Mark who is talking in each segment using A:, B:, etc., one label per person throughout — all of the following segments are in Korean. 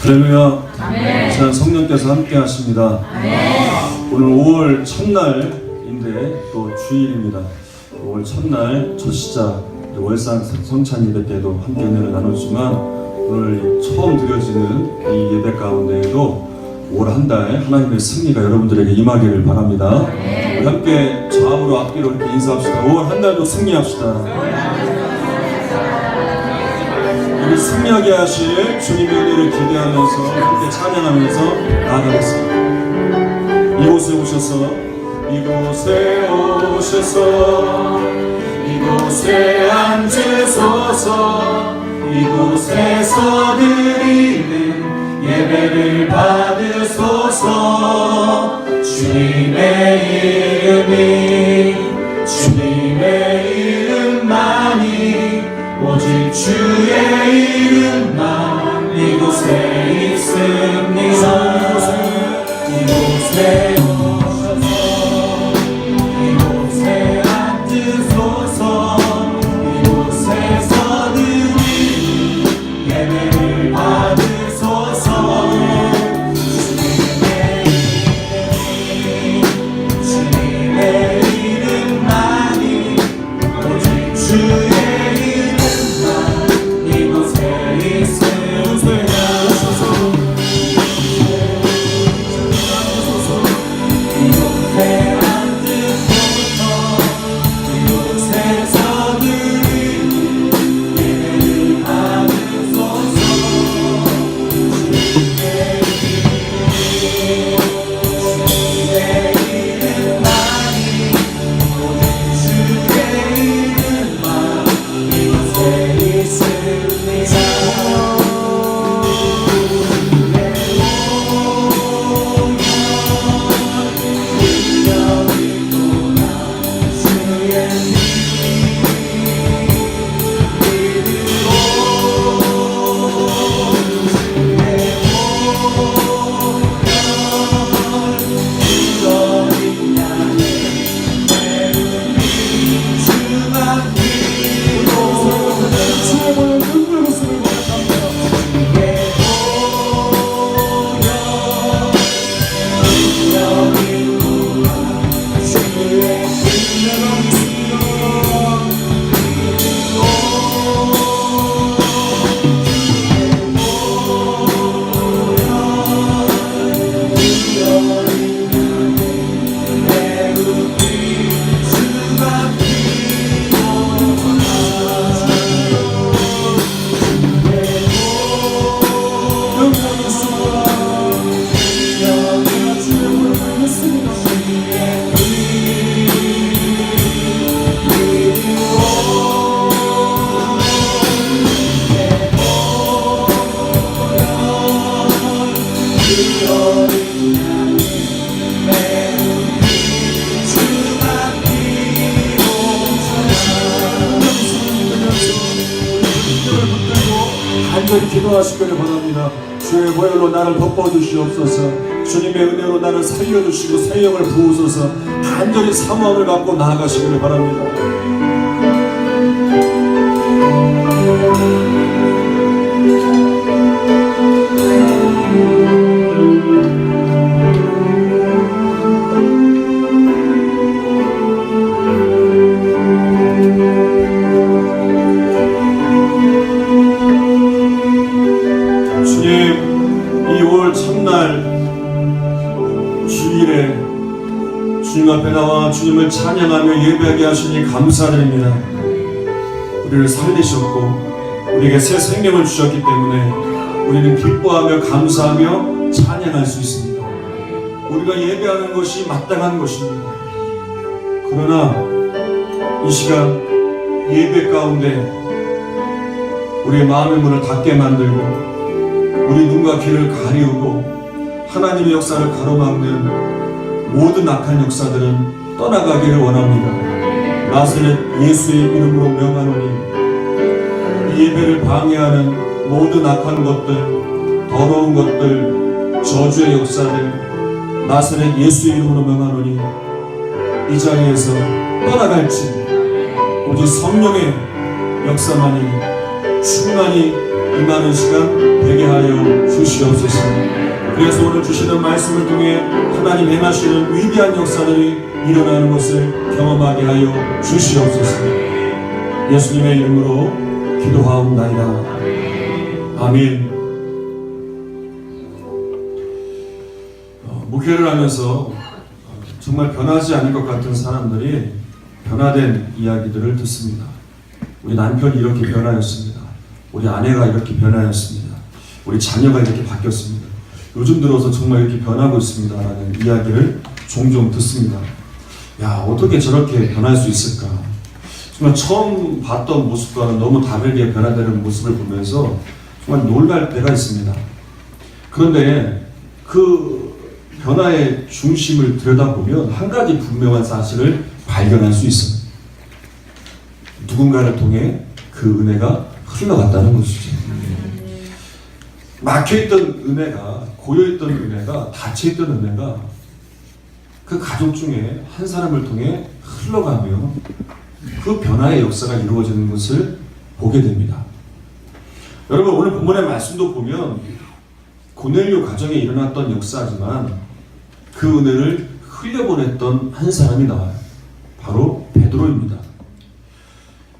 A: 할렐루야. 자, 성령께서 함께 하십니다. 오늘 5월 첫날인데 또 주일입니다. 5월 첫날 첫 시작 월산 성찬 예배 때도 함께 은혜를 나눴지만 오늘 처음 드려지는 이 예배 가운데에도 올 한 달 하나님의 승리가 여러분들에게 임하기를 바랍니다. 우리 함께 좌우로 앞뒤로 이렇게 인사합시다. 5월 한 달도 승리합시다. 우리 승리하게 하실 주님의 은혜를 기대하면서 함께 찬양하면서 나아가겠습니다. 이곳에 오셔서 이곳에 앉으소서. 이곳에서 드리는 예배를 받으소서. 주님의 이름만이 오직 주의 이름만 이곳에 있습니다. 이곳에 오셔서 이곳에 앉으소서. 이곳에서 드리는 예배를 받으소서. 주님의 이름만이 오직 주의 간절히 기도하시기를 바랍니다. 주의 보혈로 나를 덮어주시옵소서. 주님의 은혜로 나를 살려주시고 새 영을 부으소서. 간절히 사모함을 갖고 나아가시기를 바랍니다. 주님 앞에 나와 주님을 찬양하며 예배하게 하시니 감사드립니다. 우리를 살리셨고 우리에게 새 생명을 주셨기 때문에 우리는 기뻐하며 감사하며 찬양할 수 있습니다. 우리가 예배하는 것이 마땅한 것입니다. 그러나 이 시간 예배 가운데 우리의 마음의 문을 닫게 만들고 우리 눈과 귀를 가리우고 하나님의 역사를 가로막는 모든 악한 역사들은 떠나가기를 원합니다. 나사렛 예수의 이름으로 명하노니 이 예배를 방해하는 모든 악한 것들, 더러운 것들, 저주의 역사들 나사렛 예수의 이름으로 명하노니 이 자리에서 떠나갈지 오직 성령의 역사만이 충만히 임하는 시간 되게 하여 주시옵소서. 그래서 오늘 주시는 말씀을 통해 하나님 행하시는 위대한 역사들이 일어나는 것을 경험하게 하여 주시옵소서. 예수님의 이름으로 기도하옵나이다. 아멘. 목회를 하면서 정말 변하지 않을 것 같은 사람들이 변화된 이야기들을 듣습니다. 우리 남편이 이렇게 변하였습니다. 우리 아내가 이렇게 변하였습니다. 우리 자녀가 이렇게 바뀌었습니다. 요즘 들어서 정말 이렇게 변하고 있습니다. 라는 이야기를 종종 듣습니다. 야, 어떻게 저렇게 변할 수 있을까? 정말 처음 봤던 모습과는 너무 다르게 변화되는 모습을 보면서 정말 놀랄 때가 있습니다. 그런데 그 변화의 중심을 들여다보면 한 가지 분명한 사실을 발견할 수 있어요. 누군가를 통해 그 은혜가 흘러갔다는 것이죠. 막혀있던 은혜가, 고여있던 은혜가, 닫혀있던 은혜가 그 가족 중에 한 사람을 통해 흘러가며 그 변화의 역사가 이루어지는 것을 보게 됩니다. 여러분, 오늘 본문의 말씀도 보면 고넬료 가정에 일어났던 역사지만 그 은혜를 흘려보냈던 한 사람이 나와요. 바로 베드로입니다.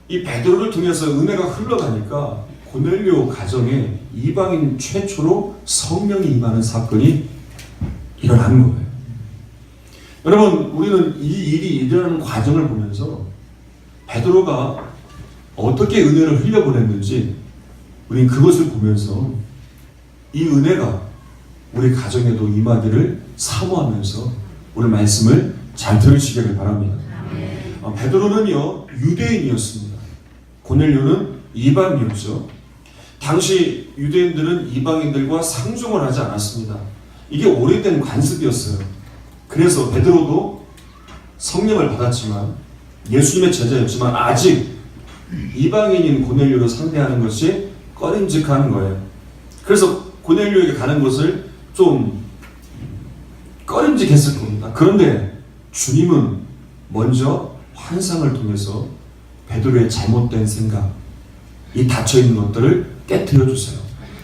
A: 이 베드로를 통해서 은혜가 흘러가니까 고넬료 가정에 이방인 최초로 성령이 임하는 사건이 일어난 거예요. 여러분, 우리는 이 일이 일어나는 과정을 보면서 베드로가 어떻게 은혜를 흘려보냈는지 우리는 그것을 보면서 이 은혜가 우리 가정에도 임하기를 사모하면서 오늘 말씀을 잘 들으시기를 바랍니다. 베드로는요, 유대인이었습니다. 고넬료는 이방인이었죠. 당시 유대인들은 이방인들과 상종을 하지 않았습니다. 이게 오래된 관습이었어요. 그래서 베드로도 성령을 받았지만 예수님의 제자였지만 아직 이방인인 고넬료를 상대하는 것이 꺼림직한 거예요. 그래서 고넬료에게 가는 것을 좀 꺼림직했을 겁니다. 그런데 주님은 먼저 환상을 통해서 베드로의 잘못된 생각, 이 닫혀있는 것들을 깨트려 주세요.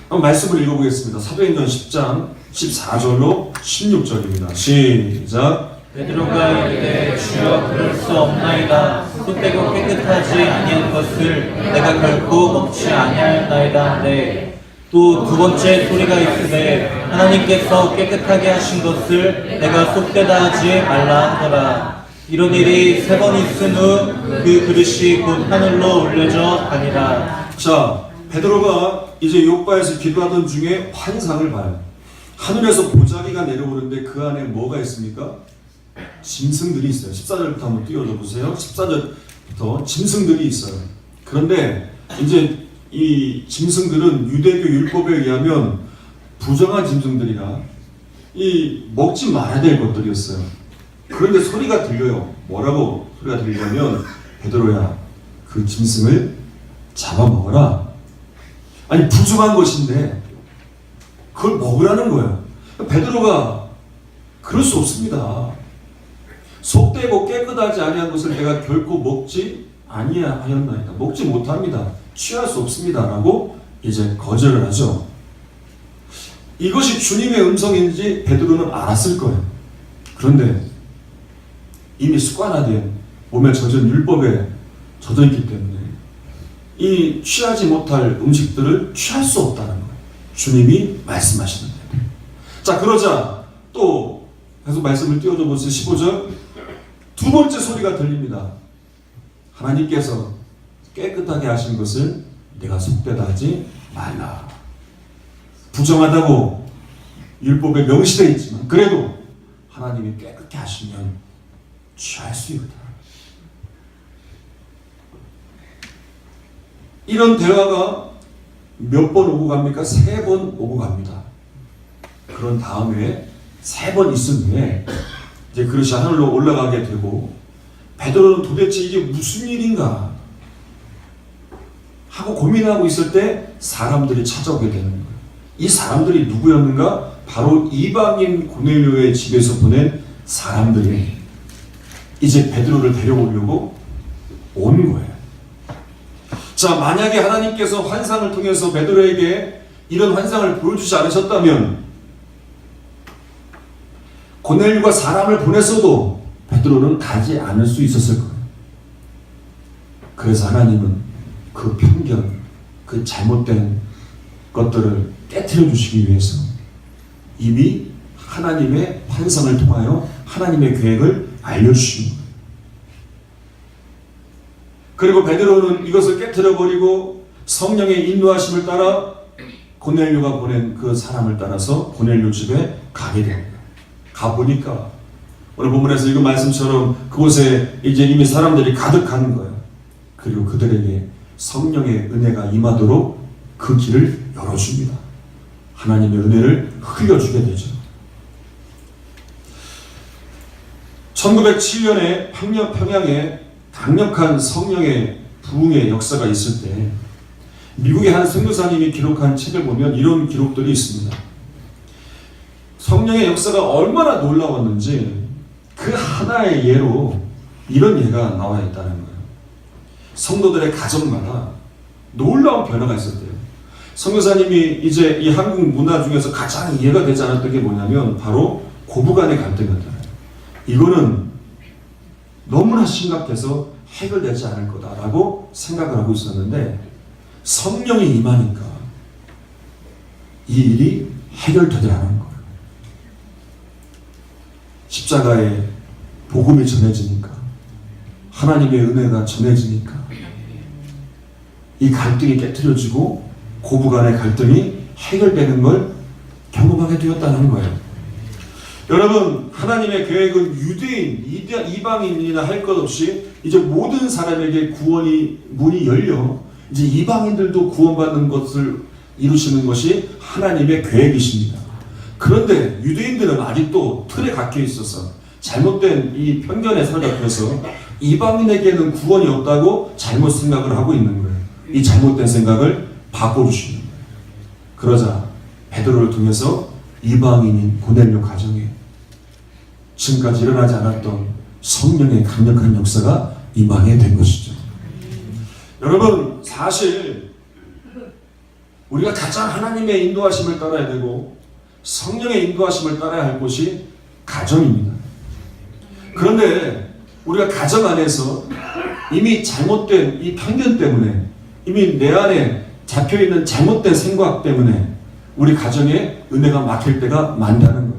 A: 한번 말씀을 읽어보겠습니다. 사도행전 10장 14절로 16절입니다. 시작.
B: 베드로가 이르되 주여 그럴 수 없나이다. 흙되고 깨끗하지 아니한 것을 내가 결코 먹지 아니하였나이다 하되 또 두 번째 소리가 있으되 하나님께서 깨끗하게 하신 것을 내가 속되다 하지 말라 하더라. 이런 일이 3번 있은 후 그 그릇이 곧 하늘로 올려져 가니라.
A: 자, 베드로가 이제 요바에서 기도하던 중에 환상을 봐요. 하늘에서 보자기가 내려오는데 그 안에 뭐가 있습니까? 짐승들이 있어요. 14절부터 한번 띄워줘 보세요. 14절부터 짐승들이 있어요. 그런데 이제 이 짐승들은 유대교 율법에 의하면 부정한 짐승들이라 이 먹지 말아야 될 것들이었어요. 그런데 소리가 들려요. 뭐라고 소리가 들리냐면 베드로야, 그 짐승을 잡아먹어라. 아니, 부정한 것인데 그걸 먹으라는 거예요. 베드로가 그럴 수 없습니다. 속되고 깨끗하지 아니한 것을 내가 결코 먹지 아니하였나이다. 먹지 못합니다. 취할 수 없습니다. 라고 이제 거절을 하죠. 이것이 주님의 음성인지 베드로는 알았을 거예요. 그런데 이미 습관화된 몸에 젖은 율법에 젖어 있기 때문에 이 취하지 못할 음식들을 취할 수 없다는 거예요. 주님이 말씀하시는 거예요. 자, 그러자 또 계속 말씀을 띄워줘 보세요. 15절. 두 번째 소리가 들립니다. 하나님께서 깨끗하게 하신 것을 내가 속되다 하지 말라. 부정하다고 율법에 명시되어 있지만 그래도 하나님이 깨끗게 하시면 취할 수 있다. 이런 대화가 몇 번 오고 갑니까? 3번 오고 갑니다. 그런 다음에 3번 있은 후에 이제 그릇이 하늘로 올라가게 되고 베드로는 도대체 이게 무슨 일인가 하고 고민하고 있을 때 사람들이 찾아오게 되는 거예요. 이 사람들이 누구였는가? 바로 이방인 고넬료의 집에서 보낸 사람들이 이제 베드로를 데려오려고 온 거예요. 자, 만약에 하나님께서 환상을 통해서 베드로에게 이런 환상을 보여주지 않으셨다면 고넬료가 사람을 보냈어도 베드로는 가지 않을 수 있었을 거예요. 그래서 하나님은 그 편견, 그 잘못된 것들을 깨트려 주시기 위해서 이미 하나님의 환상을 통하여 하나님의 계획을 알려주시는 거예요. 그리고 베드로는 이것을 깨트려 버리고 성령의 인도하심을 따라 고넬료가 보낸 그 사람을 따라서 고넬료 집에 가게 됩니다. 가보니까 오늘 본문에서 읽은 말씀처럼 그곳에 이제 이미 사람들이 가득한 거예요. 그리고 그들에게 성령의 은혜가 임하도록 그 길을 열어줍니다. 하나님의 은혜를 흘려주게 되죠. 1907년에 평양에 강력한 성령의 부흥의 역사가 있을 때 미국의 한 선교사님이 기록한 책을 보면 이런 기록들이 있습니다. 성령의 역사가 얼마나 놀라웠는지 그 하나의 예로 이런 예가 나와 있다는 거예요. 성도들의 가정마다 놀라운 변화가 있었대요. 선교사님이 이제 이 한국 문화 중에서 가장 이해가 되지 않았던 게 뭐냐면 바로 고부간의 갈등이었잖아요. 이거는 너무나 심각해서 해결되지 않을 거다라고 생각을 하고 있었는데 성령이 임하니까 이 일이 해결되더라는 거예요. 십자가의 복음이 전해지니까 하나님의 은혜가 전해지니까 이 갈등이 깨트려지고 고부간의 갈등이 해결되는 걸 경험하게 되었다는 거예요. 여러분, 하나님의 계획은 유대인, 이방인이나 할 것 없이 이제 모든 사람에게 구원이 문이 열려 이제 이방인들도 구원받는 것을 이루시는 것이 하나님의 계획이십니다. 그런데 유대인들은 아직도 틀에 갇혀 있어서 잘못된 이 편견에 사로잡혀서 이방인에게는 구원이 없다고 잘못 생각을 하고 있는 거예요. 이 잘못된 생각을 바꿔주시는 거예요. 그러자 베드로를 통해서 이방인인 고넬료 가정에 지금까지 일어나지 않았던 성령의 강력한 역사가 임하게 된 것이죠. 여러분, 사실 우리가 가장 하나님의 인도하심을 따라야 되고 성령의 인도하심을 따라야 할 곳이 가정입니다. 그런데 우리가 가정 안에서 이미 잘못된 이 편견 때문에 이미 내 안에 잡혀있는 잘못된 생각 때문에 우리 가정에 은혜가 막힐 때가 많다는 거예요.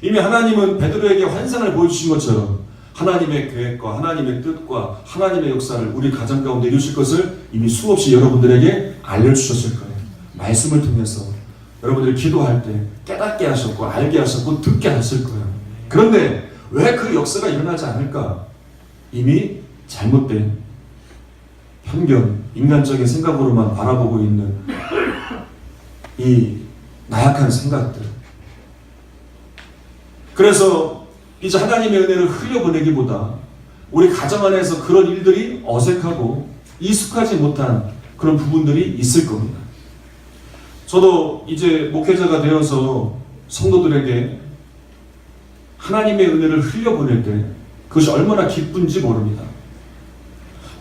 A: 이미 하나님은 베드로에게 환상을 보여주신 것처럼 하나님의 계획과 하나님의 뜻과 하나님의 역사를 우리 가정 가운데 이루실 것을 이미 수없이 여러분들에게 알려주셨을 거예요. 말씀을 통해서 여러분들이 기도할 때 깨닫게 하셨고 알게 하셨고 듣게 하셨을 거예요. 그런데 왜 그 역사가 일어나지 않을까? 이미 잘못된 편견, 인간적인 생각으로만 바라보고 있는 이 나약한 생각들. 그래서 이제 하나님의 은혜를 흘려보내기보다 우리 가정 안에서 그런 일들이 어색하고 익숙하지 못한 그런 부분들이 있을 겁니다. 저도 이제 목회자가 되어서 성도들에게 하나님의 은혜를 흘려보낼 때 그것이 얼마나 기쁜지 모릅니다.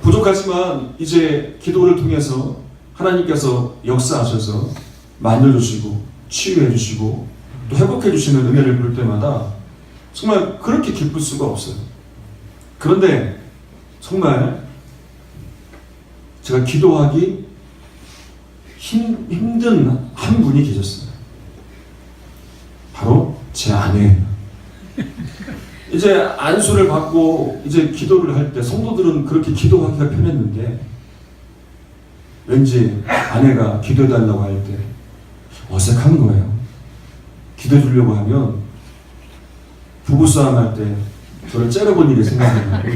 A: 부족하지만 이제 기도를 통해서 하나님께서 역사하셔서 만져주시고 치유해주시고 또 회복해주시는 은혜를 볼 때마다 정말 그렇게 기쁠 수가 없어요. 그런데 정말 제가 기도하기 힘든 한 분이 계셨어요. 바로 제 아내예요. 이제 안수를 받고 이제 기도를 할 때 성도들은 그렇게 기도하기가 편했는데 왠지 아내가 기도해달라고 할 때 어색한 거예요. 기도해 주려고 하면 부부싸움 할 때 저를 째려본 일이 생각이 나고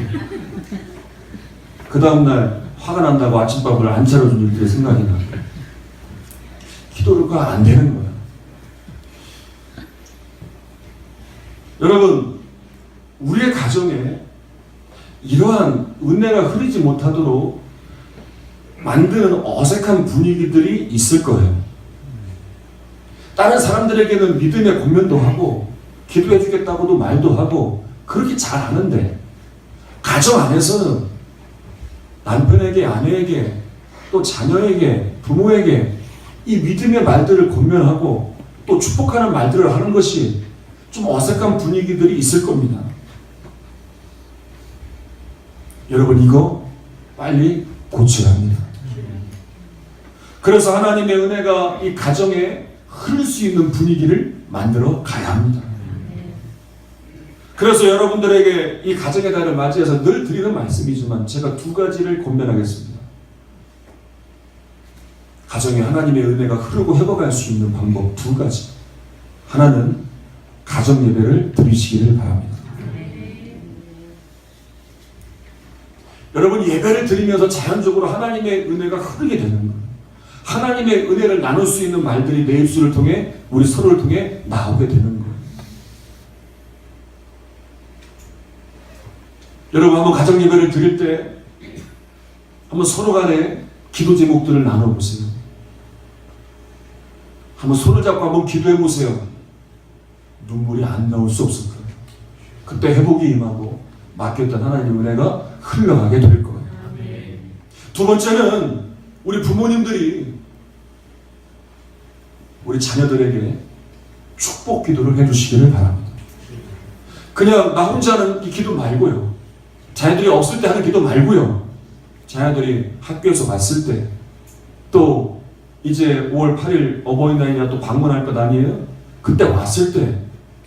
A: 그 다음날 화가 난다고 아침밥을 안 차려준 일들이 생각이 나고 기도가 안 되는 거예요. 여러분, 우리의 가정에 이러한 은혜가 흐르지 못하도록 만드는 어색한 분위기들이 있을 거예요. 다른 사람들에게는 믿음의 권면도 하고 기도해 주겠다고도 말도 하고 그렇게 잘 하는데 가정 안에서는 남편에게 아내에게
C: 또 자녀에게, 부모에게 이 믿음의 말들을 권면하고 또 축복하는 말들을 하는 것이 좀 어색한 분위기들이 있을 겁니다. 여러분, 이거 빨리 고쳐야 합니다. 그래서 하나님의 은혜가 이 가정에 흐를 수 있는 분위기를 만들어 가야 합니다. 그래서 여러분들에게 이 가정의 달을 맞이해서 늘 드리는 말씀이지만 제가 두 가지를 권면하겠습니다. 가정에 하나님의 은혜가 흐르고 회복할 수 있는 방법 두 가지. 하나는 가정 예배를 드리시기를 바랍니다. 여러분, 예배를 드리면서 자연적으로 하나님의 은혜가 흐르게 되는 거예요. 하나님의 은혜를 나눌 수 있는 말들이 내 입술을 통해, 우리 서로를 통해 나오게 되는 거예요. 여러분, 한번 가정 예배를 드릴 때 한번 서로 간에 기도 제목들을 나눠보세요. 한번 손을 잡고 한번 기도해 보세요. 눈물이 안 나올 수 없을 거예요. 그때 회복이 임하고 맡겼던 하나님의 은혜가 흘러가게 될 거예요. 두 번째는 우리 부모님들이 우리 자녀들에게 축복 기도를 해주시기를 바랍니다. 그냥 나 혼자 하는 이 기도 말고요. 자녀들이 없을 때 하는 기도 말고요. 자녀들이 학교에서 왔을 때, 또 이제 5월 8일 어버이날이나 또 방문할 것 아니에요? 그때 왔을 때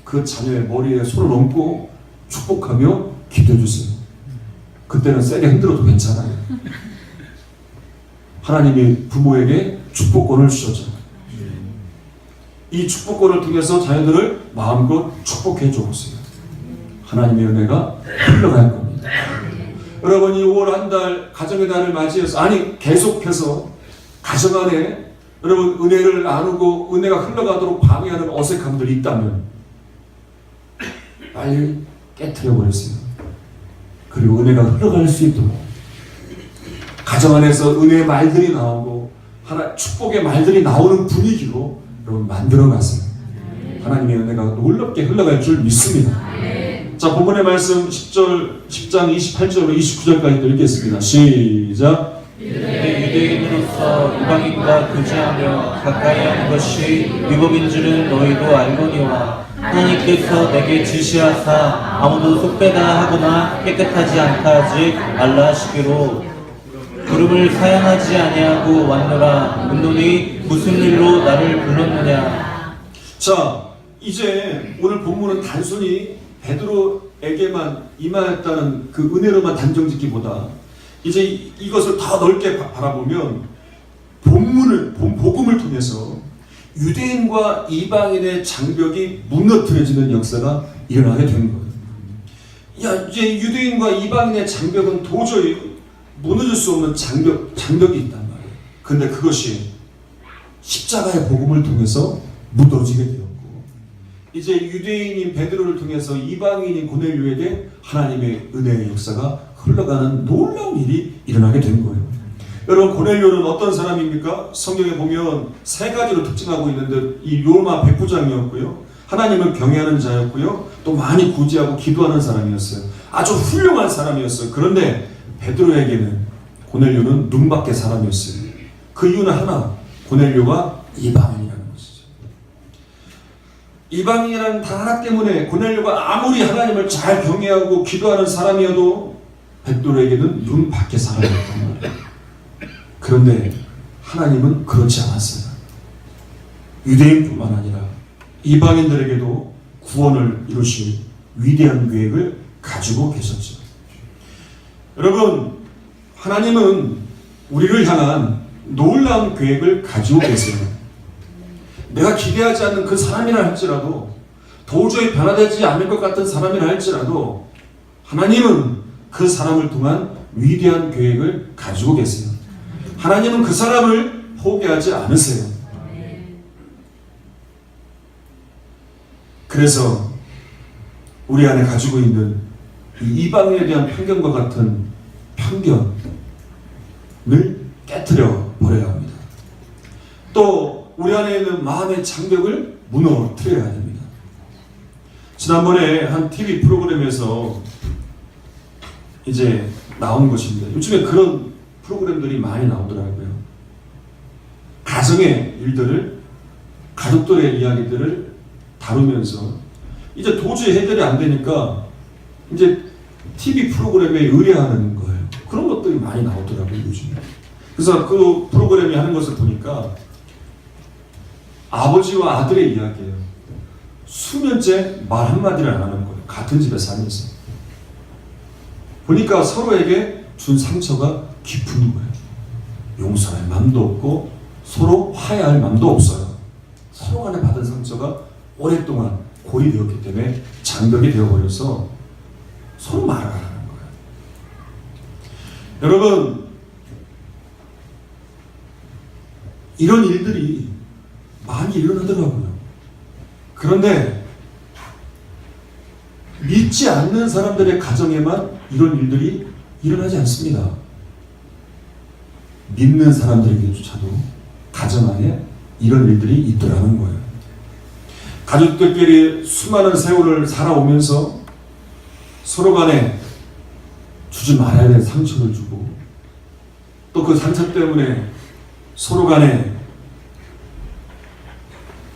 C: 그 자녀의 머리에 손을 얹고 축복하며 기도해 주세요. 그때는 세게 흔들어도 괜찮아요. 하나님이 부모에게 축복권을 주셨잖아요. 이 축복권을 통해서 자녀들을 마음껏 축복해 줘보세요. 하나님의 은혜가 흘러갈 겁니다. 여러분, 이 5월 한 달 가정의 달을 맞이해서, 아니 계속해서 가정 안에 여러분 은혜를 나누고 은혜가 흘러가도록 방해하는 어색함들이 있다면 빨리 깨트려 버리세요. 그리고 은혜가 흘러갈 수 있도록 가정 안에서 은혜의 말들이 나오고 하나 축복의 말들이 나오는 분위기로 여러분 만들어 가세요. 하나님의 은혜가 놀랍게 흘러갈 줄 믿습니다. 자, 본문의 말씀 10장 28절로 29절까지 읽겠습니다. 시작.
B: 유대인으로서 이방인과 교제하며 가까이 하는 것이 율법인 줄은 너희도 알거니와 하나님께서 내게 지시하사 아무도 속되다 하거나 깨끗하지 않다 하지 말라 하시기로 부름을 사양하지 아니하고 왔노라. 문노니 무슨 일로 나를 불렀느냐.
C: 자, 이제 오늘 본문은 단순히 베드로에게만 임하였다는 그 은혜로만 단정짓기보다 이제 이것을 더 넓게 바라보면 복음을 통해서 유대인과 이방인의 장벽이 무너뜨려지는 역사가 일어나게 된 거예요. 이제 유대인과 이방인의 장벽은 도저히 무너질 수 없는 장벽이 있단 말이에요. 근데 그것이 십자가의 복음을 통해서 무너지게 되었고, 이제 유대인인 베드로를 통해서 이방인인 고넬료에게 하나님의 은혜의 역사가 흘러가는 놀라운 일이 일어나게 된 거예요. 여러분, 고넬료는 어떤 사람입니까? 성경에 보면 세 가지로 특징하고 있는데, 이 로마 백부장이었고요, 하나님을 경외하는 자였고요, 또 많이 구제하고 기도하는 사람이었어요. 아주 훌륭한 사람이었어요. 그런데 베드로에게는 고넬료는 눈밖의 사람이었어요. 그 이유는 하나, 고넬료가 이방인이라는 것이죠. 이방인이라는 단 하나 때문에 고넬료가 아무리 하나님을 잘 경외하고 기도하는 사람이어도 베드로에게는 눈 밖의 사람이었단 말이에요. 그런데 하나님은 그렇지 않았어요. 유대인뿐만 아니라 이방인들에게도 구원을 이루실 위대한 계획을 가지고 계셨죠. 여러분, 하나님은 우리를 향한 놀라운 계획을 가지고 계세요. 내가 기대하지 않는 그 사람이라 할지라도, 도저히 변화되지 않을 것 같은 사람이라 할지라도 하나님은 그 사람을 통한 위대한 계획을 가지고 계세요. 하나님은 그 사람을 포기하지 않으세요. 그래서 우리 안에 가지고 있는 이 이방인에 대한 편견과 같은 편견을 깨트려 버려야 합니다. 또 우리 안에 있는 마음의 장벽을 무너뜨려야 됩니다. 지난번에 한 TV 프로그램에서 이제 나온 것입니다. 요즘에 그런 프로그램들이 많이 나오더라고요. 가정의 일들을, 가족들의 이야기들을 다루면서 이제 도저히 해결이 안 되니까 이제 TV 프로그램에 의뢰하는 거예요. 그런 것들이 많이 나오더라고요, 요즘에. 그래서 그 프로그램이 하는 것을 보니까 아버지와 아들의 이야기예요. 수년째 말 한마디를 안 하는 거예요. 같은 집에 살면서. 보니까 서로에게 준 상처가 깊은 거예요. 용서할 마음도 없고 서로 화해할 마음도 없어요. 서로 간에 받은 상처가 오랫동안 고리되었기 때문에 장벽이 되어버려서 서로 말을 안 하는 거예요. 여러분, 이런 일들이 많이 일어나더라고요. 그런데 믿지 않는 사람들의 가정에만 이런 일들이 일어나지 않습니다. 믿는 사람들에게조차도 가정 안에 이런 일들이 있더라는 거예요. 가족들끼리 수많은 세월을 살아오면서 서로 간에 주지 말아야 될 상처를 주고 또 그 상처 때문에 서로 간에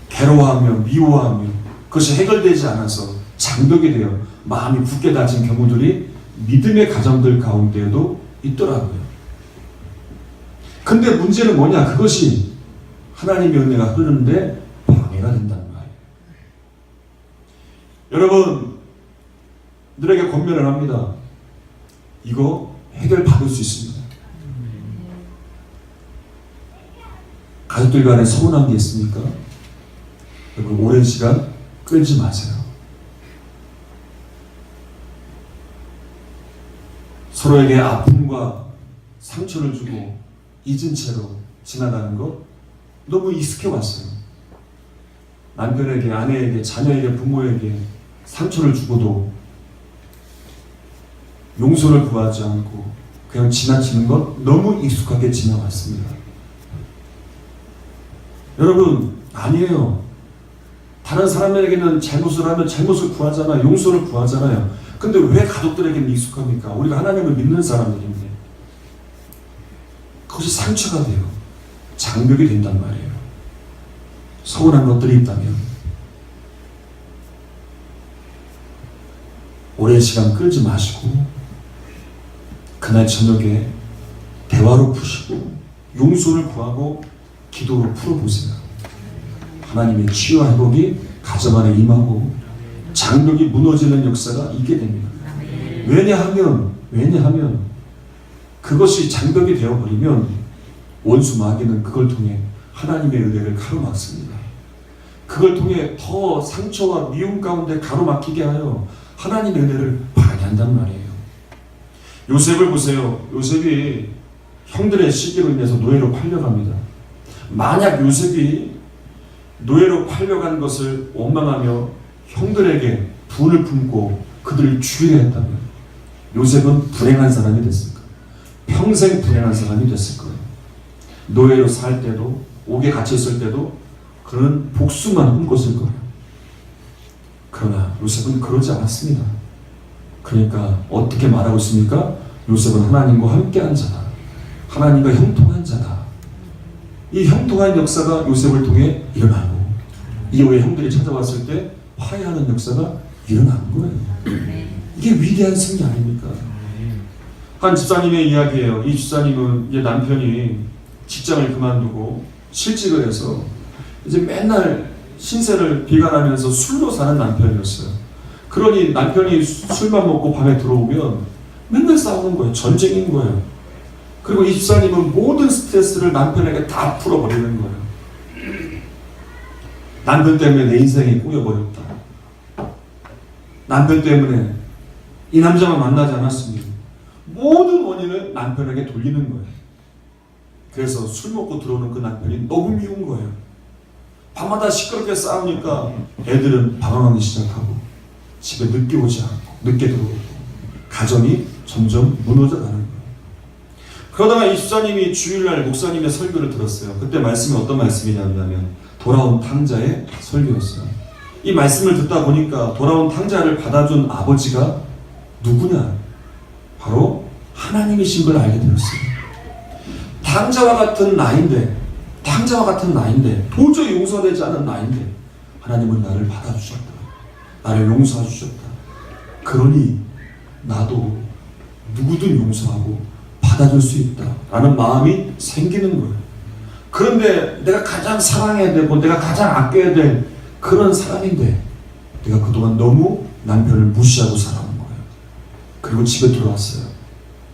C: 괴로워하며 미워하며 그것이 해결되지 않아서 장벽이 되어 마음이 굳게 닫힌 경우들이 믿음의 가정들 가운데에도 있더라고요. 근데 문제는 뭐냐? 그것이 하나님의 은혜가 흐르는데 방해가 된다는 말이에요. 여러분, 너에게 권면을 합니다. 이거 해결받을 수 있습니다. 가족들 간에 서운한 게 있습니까? 여러분, 오랜 시간 끌지 마세요. 서로에게 아픔과 상처를 주고 잊은 채로 지나가는 것 너무 익숙해 왔어요. 남편에게, 아내에게, 자녀에게, 부모에게 상처를 주고도 용서를 구하지 않고 그냥 지나치는 것 너무 익숙하게 지나왔습니다. 여러분, 아니에요. 다른 사람에게는 잘못을 하면 잘못을 구하잖아요. 용서를 구하잖아요. 근데 왜 가족들에게는 익숙합니까? 우리가 하나님을 믿는 사람들인데 그것이 상처가 돼요. 장벽이 된단 말이에요. 서운한 것들이 있다면 오랜 시간 끌지 마시고 그날 저녁에 대화로 푸시고 용서를 구하고 기도로 풀어보세요. 하나님의 치유와 회복이 가정 안에 임하고 장벽이 무너지는 역사가 있게 됩니다. 왜냐하면 그것이 장벽이 되어버리면 원수 마귀는 그걸 통해 하나님의 은혜를 가로막습니다. 그걸 통해 더 상처와 미움 가운데 가로막히게 하여 하나님의 은혜를 방해한단 말이에요. 요셉을 보세요. 요셉이 형들의 시기로 인해서 노예로 팔려갑니다. 만약 요셉이 노예로 팔려간 것을 원망하며 형들에게 분을 품고 그들을 죽이려 했다면 요셉은 불행한 사람이 됐을 거예요. 평생 불행한 사람이 됐을 거예요. 노예로 살 때도, 옥에 갇혔을 때도 그는 복수만 한 것일 거예요. 그러나 요셉은 그러지 않았습니다. 그러니까 어떻게 말하고 있습니까? 요셉은 하나님과 함께한 자다. 하나님과 형통한 자다. 이 형통한 역사가 요셉을 통해 일어나고 이후에 형들이 찾아왔을 때 화해하는 역사가 일어난 거예요. 이게 위대한 승리 아닙니까? 한 집사님의 이야기예요. 이 집사님은 이제 남편이 직장을 그만두고 실직을 해서 이제 맨날 신세를 비관하면서 술로 사는 남편이었어요. 그러니 남편이 술만 먹고 밤에 들어오면 맨날 싸우는 거예요. 전쟁인 거예요. 그리고 이 집사님은 모든 스트레스를 남편에게 다 풀어버리는 거예요. 남편 때문에 내 인생이 꼬여버렸다. 남편 때문에 이 남자만 만나지 않았습니다. 모든 원인을 남편에게 돌리는 거예요. 그래서 술 먹고 들어오는 그 남편이 너무 미운 거예요. 밤마다 시끄럽게 싸우니까 애들은 방황하기 시작하고 집에 늦게 오지 않고 늦게 들어오고 가정이 점점 무너져가는 거예요. 그러다가 이 집사님이 주일날 목사님의 설교를 들었어요. 그때 말씀이 어떤 말씀이냐면 돌아온 탕자의 설교였어요. 이 말씀을 듣다 보니까 돌아온 탕자를 받아준 아버지가 누구냐? 바로 하나님이신 걸 알게 되었어요. 탕자와 같은 나인데 탕자와 같은 나인데, 도저히 용서되지 않은 나인데 하나님은 나를 받아주셨다. 나를 용서해 주셨다. 그러니 나도 누구든 용서하고 받아줄 수 있다 라는 마음이 생기는 거예요. 그런데 내가 가장 사랑해야 되고 내가 가장 아껴야 될 그런 사람인데 내가 그동안 너무 남편을 무시하고 살아온 거예요. 그리고 집에 들어왔어요.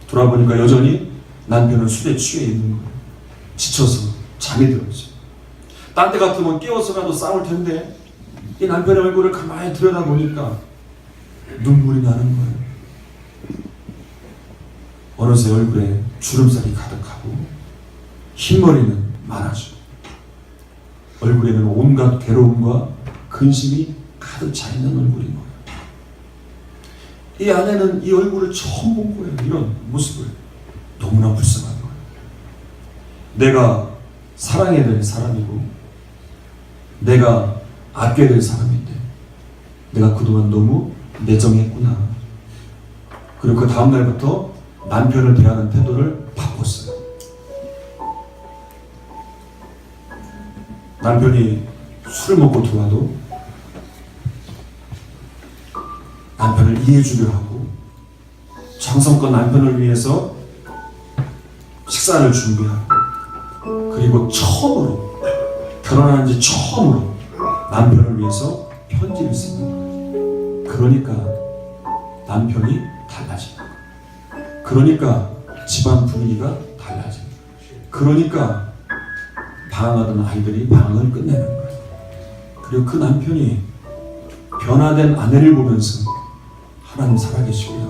C: 돌아보니까 여전히 남편은 술에 취해 있는 거예요. 지쳐서 잠이 들었죠. 딴 때 같으면 깨워서라도 싸울 텐데 이 남편의 얼굴을 가만히 들여다보니까 눈물이 나는 거예요. 어느새 얼굴에 주름살이 가득하고 흰머리는 많아지고 얼굴에는 온갖 괴로움과 근심이 가득 차 있는 얼굴인 거예요. 이 아내는 이 얼굴을 처음 본 거예요. 이런 모습을. 너무나 불쌍한 거예요. 내가 사랑해야 될 사람이고 내가 아껴야 될 사람인데 내가 그동안 너무 내정했구나. 그리고 그 다음날부터 남편을 대하는 태도를 바꿨어요. 남편이 술을 먹고 들어와도 남편을 이해해주려 하고 정성껏 남편을 위해서 식사를 준비하고 그리고 처음으로 결혼한 지 처음으로 남편을 위해서 편지를 쓰는 거예요. 그러니까 남편이 달라지는 거예요. 그러니까 집안 분위기가 달라지는 거예요. 그러니까 방황하던 아이들이 방황을 끝내는 거예요. 그리고 그 남편이 변화된 아내를 보면서 하나님 살아계시구나.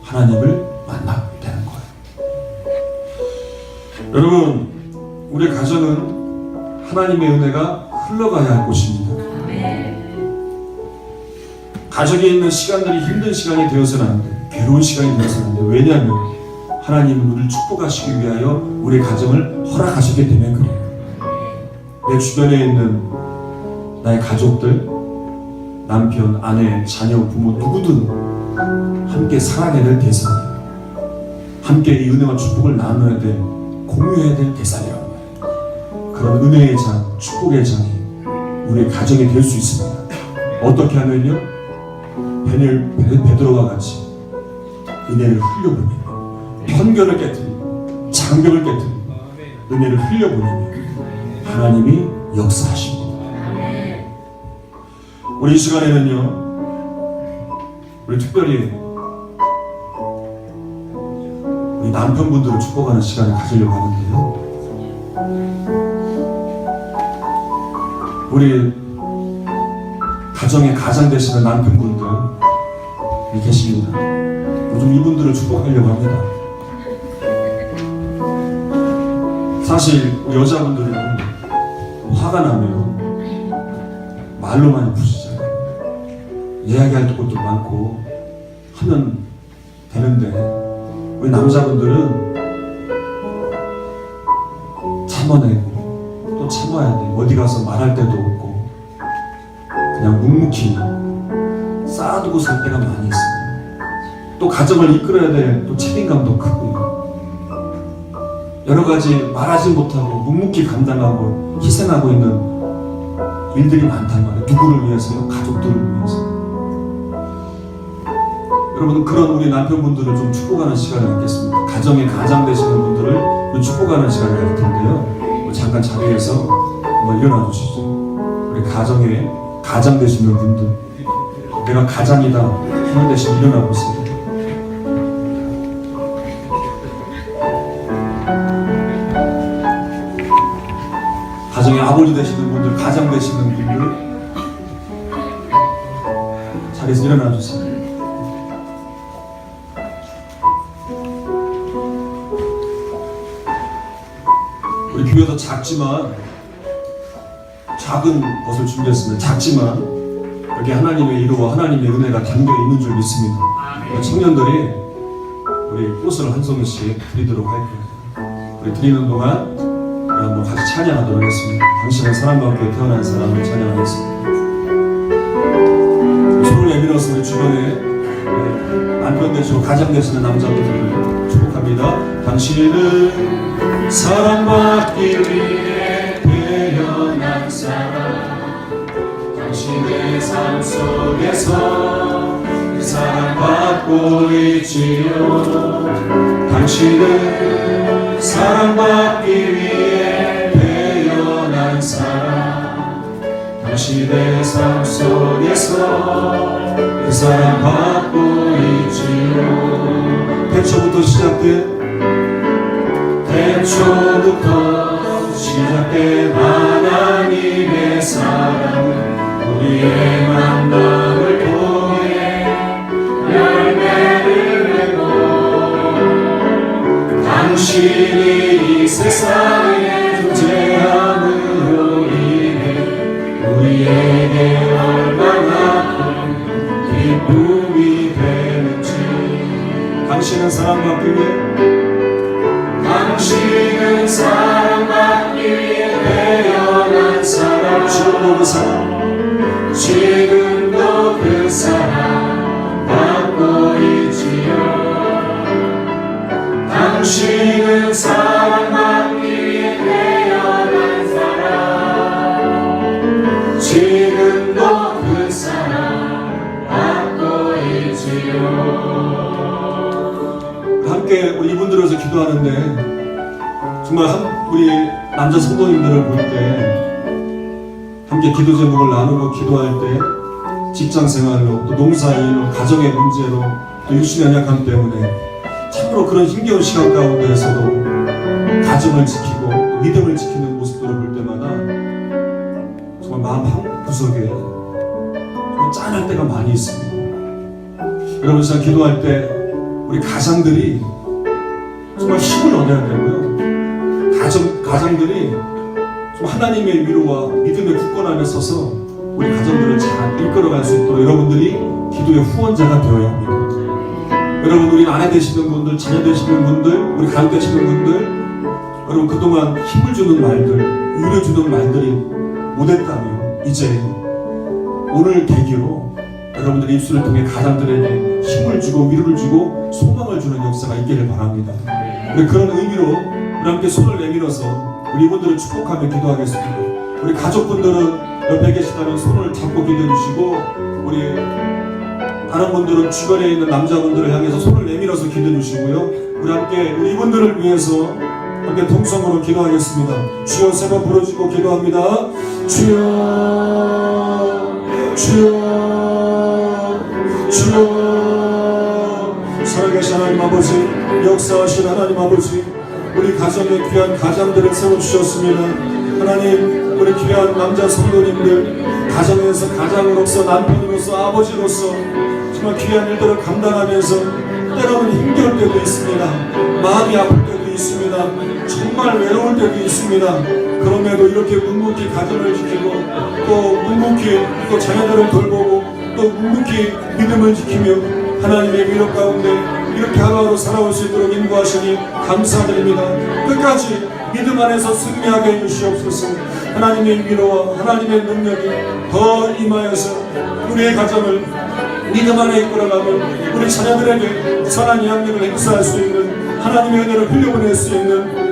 C: 하나님을 만나게 되는 거예요. 여러분, 우리 가정은 하나님의 은혜가 흘러가야 할 곳입니다. 가정에 있는 시간들이 힘든 시간이 되어서는 안 돼. 괴로운 시간이 되어서는 안 돼. 왜냐하면 하나님은 우리를 축복하시기 위하여 우리 가정을 허락하셨기 때문에 그래요. 내 주변에 있는 나의 가족들, 남편, 아내, 자녀, 부모 누구든 함께 사랑해야 될 대상이에요. 함께 이 은혜와 축복을 나눠야 될, 공유해야 될 대상이라는 거예요. 그런 은혜의 장, 축복의 장이 우리의 가정이 될 수 있습니다. 어떻게 하면요? 베드로와 같이 은혜를 흘려보내며 편견을 깨뜨리고 장벽을 깨뜨리고 은혜를 흘려보내며 하나님이 역사하십니다. 우리 이 시간에는요, 우리 특별히 우리 남편분들을 축복하는 시간을 가지려고 하는데요, 우리 가정의 가장 되시는 남편분들 계십니다. 요즘 이분들을 축복하려고 합니다. 사실 우리 여자분들은 화가 나면 말로 많이 부시잖아요. 이야기할 것도 많고 하면 되는데 우리 남자분들은 참아내고 또 참아야 돼. 어디 가서 말할 데도 없고 그냥 묵묵히 쌓아두고 살 때가 많이 있어요. 또 가정을 이끌어야 될 또 책임감도 크고요. 여러 가지 말하지 못하고 묵묵히 감당하고 희생하고 있는 일들이 많단 말이에요. 누구를 위해서요? 가족들을 위해서. 여러분, 그런 우리 남편분들을 좀 축복하는 시간을 갖겠습니다. 가정의 가장 되시는 분들을 축복하는 시간을 가질 텐데요. 잠깐 자리에서 한번 일어나 주시죠. 우리 가정의 가장 되시는 분들, 내가 가장이다 하는 대신 일어나 보세요. 가정의 아버지 되시는 분들, 가장 되시는 분들 자리에서 일어나 주세요. 우리 교회도 작지만 작은 것을 준비했습니다. 작지만 여기 하나님의 이루와 하나님의 은혜가 담겨 있는 줄 믿습니다. 청년들이 우리 꽃을 한 송이씩 드리도록 할게요. 우리 드리는 동안 우리 한번 같이 찬양하도록 하겠습니다. 당신은 사랑과 함께 태어난 사람을 찬양하겠습니다. 손을 내밀어서 우리 주변에 남편 되시고 가장 되시는 남자분들을 축복합니다. 당신은 사랑받기 위해 태어난 사람 당신의 삶 속에서 사랑받고 있지요. 당신은 사랑받기 위해 태어난 사람 당신의 삶 속에서 사랑받고 있지요. 태초부터 시작된 하나님의 사랑은 우리의 만남을 통해 열매를 내고 당신이 이 세상에 존재함으로 인해 우리에게 얼마나 큰 기쁨이 되는지. 당신은 사랑받기 위해 태어난 사람 지금도 그 사랑 받고 있지요. 당신은 사랑받기 위해 태어난 사람 지금도 그 사랑 받고 있지요. 함께 우리 이분 들어서 기도하는데 정말 우리 남자 성도님들을 볼 때 함께 기도 제목을 나누고 기도할 때 직장 생활로 또 농사일로 가정의 문제로 또 육신의 연약함 때문에 참으로 그런 힘겨운 시간 가운데에서도 가정을 지키고 또 믿음을 지키는 모습들을 볼 때마다 정말 마음 한구석에 정말 짠할 때가 많이 있습니다. 여러분 진짜 기도할 때 우리 가장들이 정말 힘을 얻어야 되고요. 가정들이 좀 하나님의 위로와 믿음의 굳건함에 서서 우리 가정들을 잘 이끌어갈 수 있도록 여러분들이 기도의 후원자가 되어야 합니다. 여러분 우리 아내 되시는 분들, 자녀 되시는 분들, 우리 가족 되시는 분들, 여러분 그동안 힘을 주는 말들, 위로 주는 말들이 못했다면 이제 오늘 계기로 여러분들의 입술을 통해 가장들에게 힘을 주고 위로를 주고 소망을 주는 역사가 있기를 바랍니다. 우리 그런 의미로 우리 함께 손을 내밀어서 우리 이분들을 축복하며 기도하겠습니다. 우리 가족분들은 옆에 계시다면 손을 잡고 기도해 주시고 우리 다른 분들은 주변에 있는 남자분들을 향해서 손을 내밀어서 기도해 주시고요. 우리 함께 우리 이분들을 위해서 함께 통성으로 기도하겠습니다. 주여 세 번 부르시고 기도합니다. 주여 주여 주여. 살아계신 하나님 아버지, 역사하신 하나님 아버지, 우리 가정에 귀한 가장들을 세워주셨습니다. 하나님, 우리 귀한 남자 성도님들, 가정에서 가장으로서, 남편으로서, 아버지로서 정말 귀한 일들을 감당하면서 때로는 힘겨울 때도 있습니다. 마음이 아플 때도 있습니다. 정말 외로울 때도 있습니다. 그럼에도 이렇게 묵묵히 가정을 지키고 또 묵묵히 또 자녀들을 돌보고 또 묵묵히 믿음을 지키며 하나님의 위로 가운데 이렇게 하루하루 살아올 수 있도록 인도하시니 감사드립니다. 끝까지 믿음 안에서 승리하게 해주시옵소서. 하나님의 위로와 하나님의 능력이 더 임하여서 우리의 가정을 믿음 안에 이끌어가면 우리 자녀들에게 선한 양육을 행사할 수 있는 하나님의 은혜를 흘려보낼 수 있는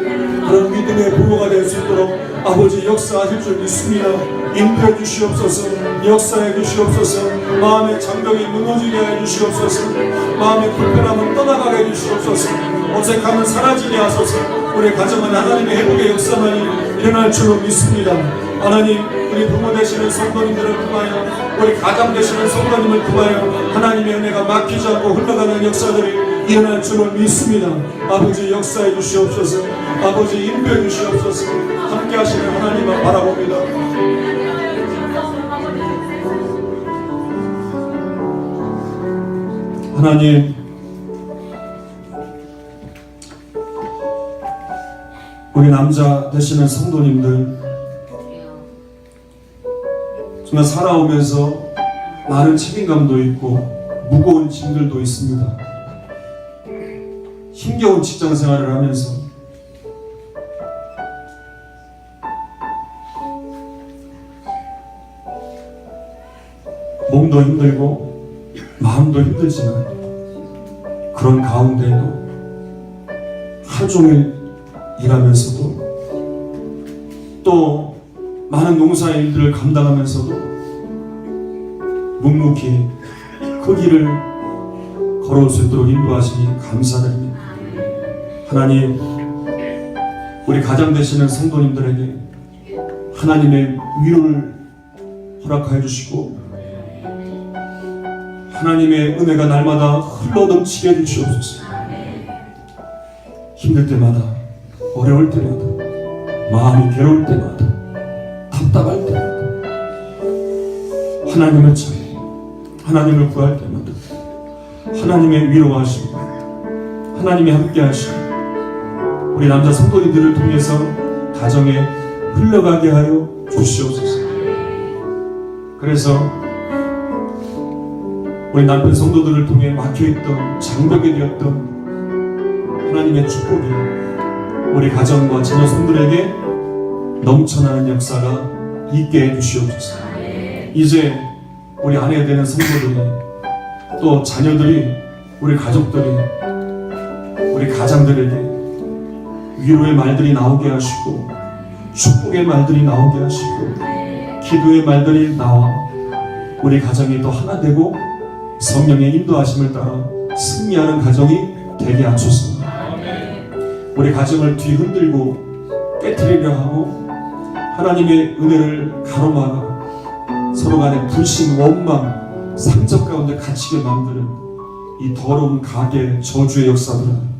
C: 그런 믿음의 부모가 될 수 있도록 아버지 역사하실 줄 믿습니다. 인도해 주시옵소서. 역사해 주시옵소서. 마음의 장벽이 무너지게 해 주시옵소서. 마음의 불편함을 떠나가게 해 주시옵소서. 어색함은 사라지게 하소서. 우리 가정은 하나님의 회복의 역사만이 일어날 줄로 믿습니다. 하나님, 우리 부모 되시는 성도님들을 통하여 우리 가장 되시는 성도님을 통하여 하나님의 은혜가 막히지 않고 흘러가는 역사들이 일어날 줄로 믿습니다. 아버지 역사해 주시옵소서. 아버지 인도해 주시옵소서. 함께 하시는 하나님을 바라봅니다. 하나님, 우리 남자 되시는 성도님들 정말 살아오면서 많은 책임감도 있고 무거운 짐들도 있습니다. 힘겨운 직장 생활을 하면서 몸도 힘들고 마음도 힘들지만 그런 가운데에도 하루 종일 일하면서도 또 많은 농사 일들을 감당하면서도 묵묵히 그 길을 걸어올 수 있도록 인도하시니 감사드립니다. 하나님, 우리 가장 되시는 성도님들에게 하나님의 위로를 허락하여 주시고 하나님의 은혜가 날마다 흘러넘치게 해주시옵소서. 힘들 때마다, 어려울 때마다, 마음이 괴로울 때마다, 답답할 때마다 하나님을 찾고 하나님을 구할 때마다 하나님의 위로하시고 하나님이 함께하시고 우리 남자 성도님들을 통해서 가정에 흘러가게 하여 주시옵소서. 그래서 우리 남편 성도들을 통해 막혀있던 장벽이 되었던 하나님의 축복이 우리 가정과 자녀 성들에게 넘쳐나는 역사가 있게 해주시옵소서. 이제 우리 아내 되는 성도들이 또 자녀들이 우리 가족들이 우리 가장들에게 위로의 말들이 나오게 하시고 축복의 말들이 나오게 하시고 기도의 말들이 나와 우리 가정이 또 하나 되고 성령의 인도하심을 따라 승리하는 가정이 되게 하소서. 우리 가정을 뒤흔들고 깨트리려 하고 하나님의 은혜를 가로막아 서로 간에 불신, 원망, 상처 가운데 갇히게 만드는 이 더러운 가계 저주의 역사들은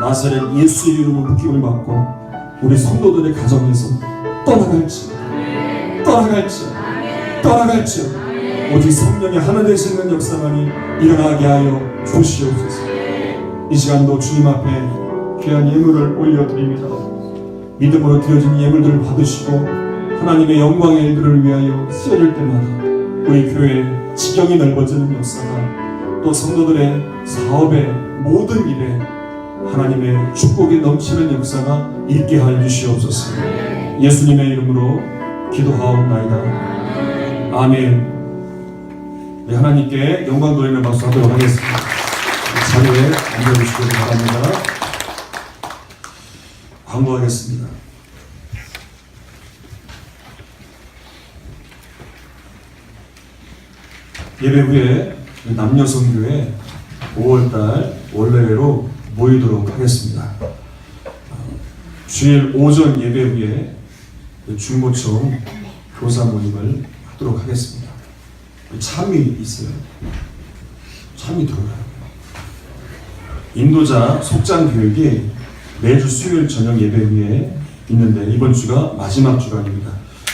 C: 나사렛 예수의 이름으로 묶임을 받고 우리 성도들의 가정에서 떠나갈지 오직 성령의 하나 되시는 역사만이 일어나게 하여 주시옵소서. 이 시간도 주님 앞에 귀한 예물을 올려드립니다. 믿음으로 드려진 예물들을 받으시고 하나님의 영광의 일들을 위하여 쓰여질 때마다 우리 교회의 지경이 넓어지는 역사가 또 성도들의 사업의 모든 일에 하나님의 축복이 넘치는 역사가 있게 하여 주시옵소서. 예수님의 이름으로 기도하옵나이다. 아멘. 우리 하나님께 영광 돌리는 박수 하도록 하겠습니다. 자리에 앉아주시기 바랍니다. 광고하겠습니다. 예배 후에 남녀성교회 5월달 원래회로 모이도록 하겠습니다. 주일 오전 예배 후에 중고청 교사 모임을 하도록 하겠습니다. 참이 있어요. 참이 들어가요. 인도자 속장 교육이 매주 수요일 저녁 예배 후에 있는데 이번 주가 마지막 주간입니다.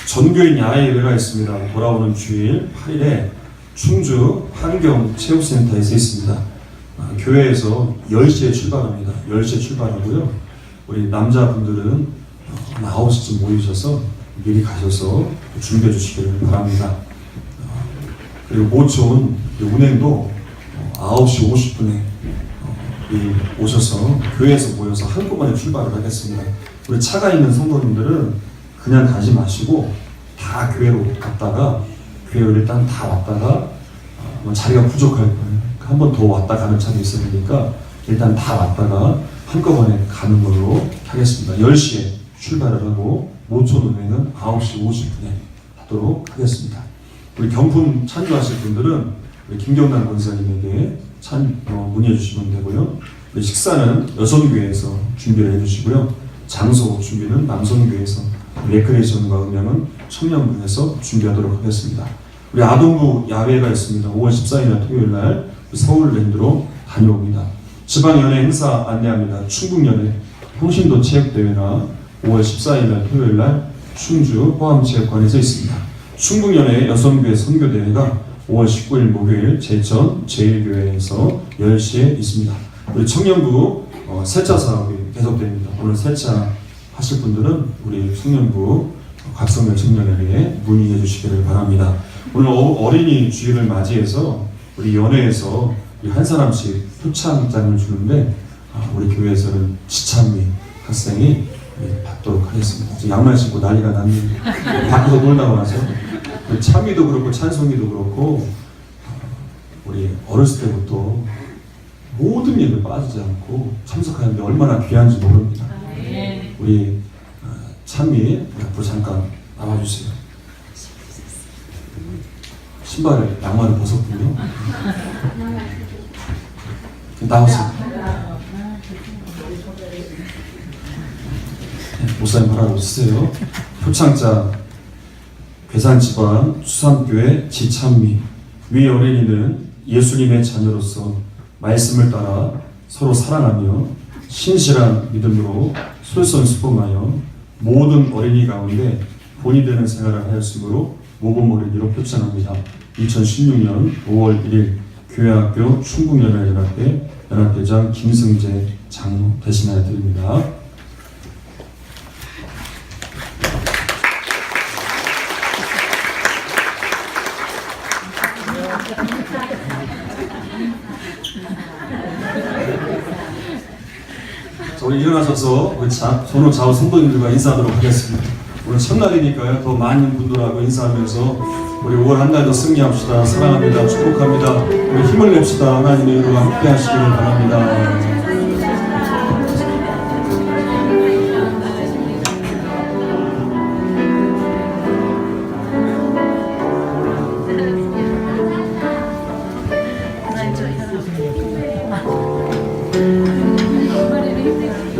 C: 전교인 야외 예배가 있습니다. 돌아오는 주일 8일에 충주 환경체육센터에서 있습니다. 교회에서 10시에 출발합니다. 10시에 출발하고요. 우리 남자분들은 9시쯤 모이셔서 미리 가셔서 준비해 주시기를 바랍니다. 그리고 모촌 운행도 9시 50분에 오셔서 교회에서 모여서 한꺼번에 출발을 하겠습니다. 우리 차가 있는 성도님들은 그냥 가지 마시고 다 교회로 갔다가 교회로 일단 다 왔다가 자리가 부족할 거예요. 한 번 더 왔다 가는 차도 있어야 되니까 일단 다 왔다가 한꺼번에 가는 걸로 하겠습니다. 10시에 출발을 하고 모촌 운행은 9시 50분에 하도록 하겠습니다. 우리 경품 참여하실 분들은 우리 김경남 권사님에게 문의해 주시면 되고요. 우리 식사는 여성교회에서 준비를 해주시고요. 장소 준비는 남성교회에서, 레크레이션과 음향은 청년부에서 준비하도록 하겠습니다. 우리 아동부 야외가 있습니다. 5월 14일 토요일날 서울랜드로 다녀옵니다. 지방연예 행사 안내합니다. 충북연예 평신도 체육대회가 5월 14일날 토요일날 충주 호암체육관에서 있습니다. 충북연예 여성교회 선교대회가 5월 19일 목요일 제천 제1교회에서 10시에 있습니다. 우리 청년부 세차 사업이 계속됩니다. 오늘 세차 하실 분들은 우리 청년부 곽성열 청년회에 문의해 주시기를 바랍니다. 오늘 어린이 주일을 맞이해서 우리 연회에서 한 사람씩 표창장을 주는데 우리 교회에서는 지찬미 학생이 받도록 하겠습니다. 양말 신고 난리가 났는데 밖에서 놀다가 와서 찬미도 그렇고 찬송이도 그렇고 우리 어렸을 때부터 모든 일을 빠지지 않고 참석하는데 얼마나 귀한지 모릅니다.
A: 우리 찬미 앞으로 잠깐 나와주세요. 신발을 양말을 벗었군요. 나오세요. 목사님 바라고 있으세요. 표창자 괴산지방 수산교회 지찬미. 위 어린이는 예수님의 자녀로서 말씀을 따라 서로 사랑하며 신실한 믿음으로 솔선수범하여 모든 어린이 가운데 본이 되는 생활을 하였으므로 모범 어린이로 표창합니다. 2016년 5월 1일 교회학교 충북연합연합회 연합회장 김승재 장로 대신하여 드립니다. 자, 우리 일어나셔서 우리 전후 좌우 성도님들과 인사하도록 하겠습니다. 오늘 첫날이니까요. 더 많은 분들하고 인사하면서 우리 5월 한 달 더 승리합시다. 사랑합니다. 축복합니다. 우리 힘을 냅시다. 하나님의 은혜와 함께 하시기를 바랍니다.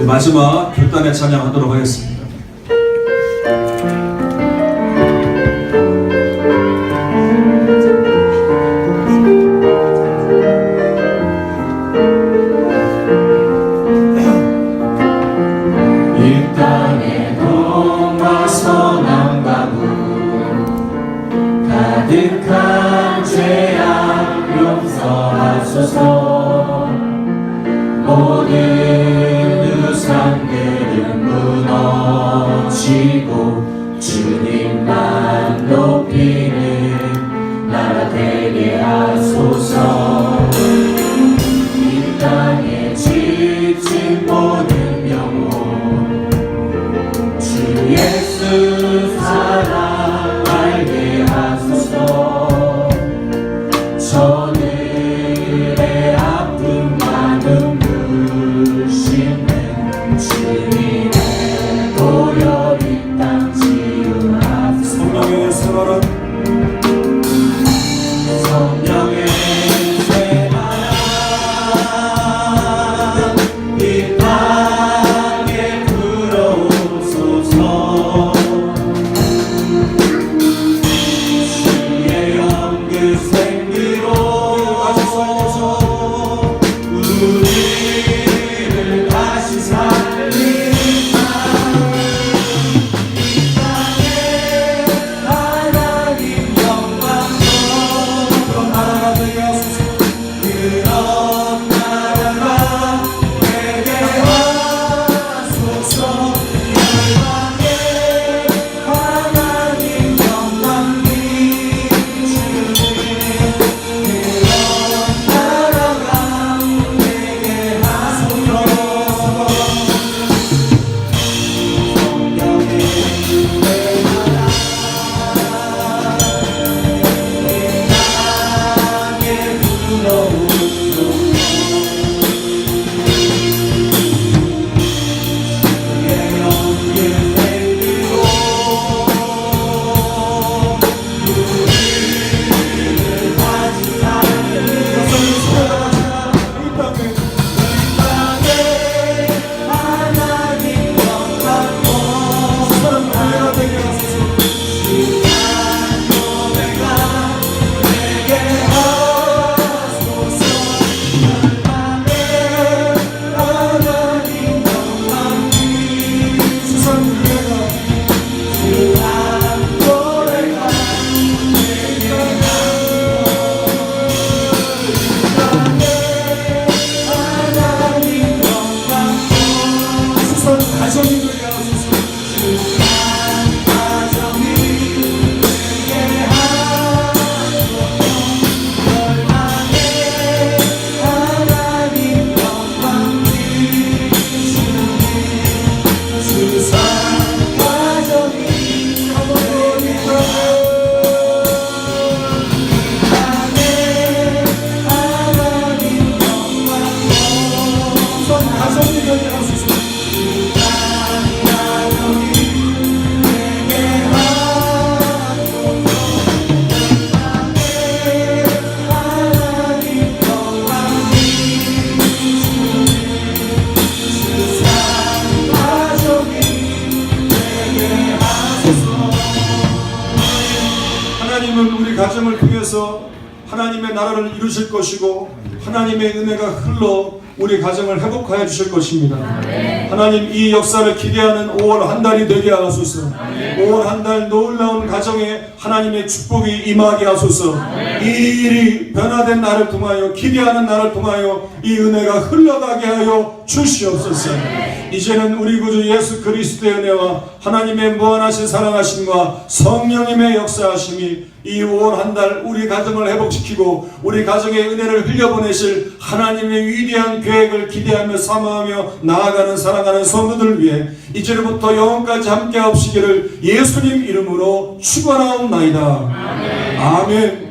A: 마지막 결단의 찬양하도록 하겠습니다.
B: 이 땅에 동과 서남과 북 가득한 죄악 용서하소서. 모든 우상들은 무너지고 주님만 높이는 나라 되게 하소서. 이 땅에 지친 모든 영혼 주 예수 사랑 알게 하소서. 저들의 아픈 마음 누시는 주님의 보혈 이 땅 치유하소서.
A: 성령의 세바람
B: 성령의 세바람 이 땅에 불어오소서. 주의 연극 생기로 우리를 다시 살리사. 이 땅에 하나님 영광으로 나라가 되게 하소서. 그런 나라가 되게 하소서. 열방에 하나님 영광이 주님. 그런 나라가 되게 하소서. 성령의 세바람 이 땅에 불어오소서.
C: 이루실 것이고 하나님의 은혜가 흘러 우리 가정을 회복하여 주실 것입니다. 하나님 이 역사를 기대하는 5월 한 달이 되게 하소서. 5월 한 달 놀라운 가정에 하나님의 축복이 임하게 하소서. 이 일이 변화된 나를 통하여 기대하는 나를 통하여 이 은혜가 흘러가게 하여 주시옵소서. 이제는 우리 구주 예수 그리스도의 은혜와 하나님의 무한하신 사랑하심과 성령님의 역사하심이 이 5월 한 달 우리 가정을 회복시키고 우리 가정의 은혜를 흘려보내실 하나님의 위대한 계획을 기대하며 사모하며 나아가는 사랑하는 성도들 위해 이제부터 영원까지 함께 하옵시기를 예수님 이름으로 축원하옵나이다. 아멘.